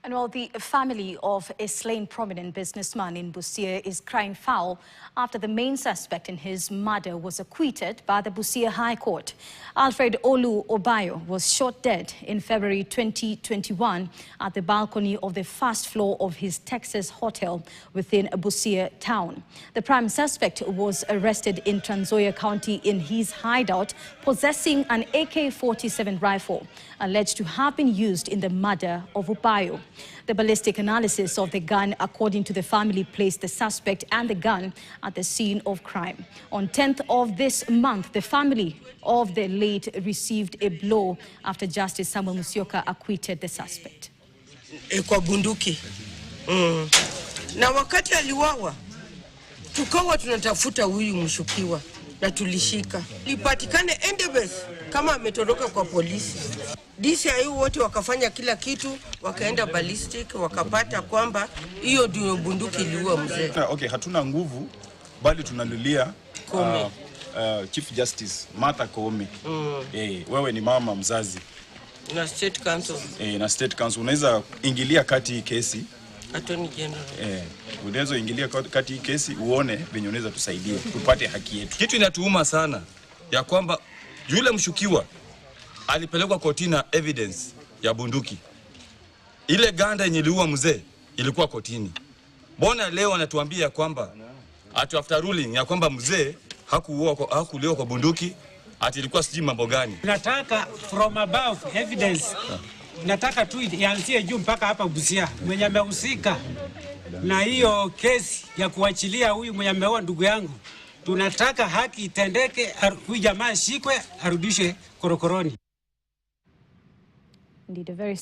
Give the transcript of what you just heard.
And while the family of a slain prominent businessman in Busia is crying foul after the main suspect in his murder was acquitted by the Busia High Court. Alfred Olu Obayo was shot dead in February 2021 at the balcony of the first floor of his Texas hotel within Busia town. The prime suspect was arrested in Trans Nzoia County in his hideout, possessing an AK-47 rifle alleged to have been used in the murder of Obayo. The ballistic analysis of the gun, according to the family, placed the suspect and the gun at the scene of crime. On 10th of this month, the family of the late received a blow after Justice Samuel Musyoka acquitted the suspect. Kwa bunduki. Na wakati aliwawa, tukawa tunatafuta huyu mshukiwa na tulishika. Lipatikane endebes kama ametoroka kwa polisi. DCI wote wakafanya kila kitu, wakaenda ballistic, wakapata kwamba hiyo ndio bunduki iliua mzee. Okay, hatuna nguvu bali tunalilia Chief Justice Martha Koome. Wewe ni mama mzazi. Na State Council. Na State Council unaweza ingilia kati hii kesi. Attorney General. Unaweza ingilia kati hii kesi uone venye unaweza tusaidia tupate haki yetu. Kitu inatuuma sana ya kwamba yule mshukiwa alipelekwa kotini na evidence ya bunduki. Ile ganda yenye iliua mzee ilikuwa kotini. Mbona leo anatuambia kwamba after ruling ya kwamba mzee hakuuliwa kwa bunduki, ati ilikuwa sijui mambo gani? Nataka from above evidence. Nataka tu ianzie juu mpaka hapa Busia. Mwenye amehusika na hiyo kesi ya kuachilia huyu mwenye ameoa ndugu yangu. Tunataka haki itendeke, huyu jamaa shikwe arudishwe korokoroni. Indeed, a very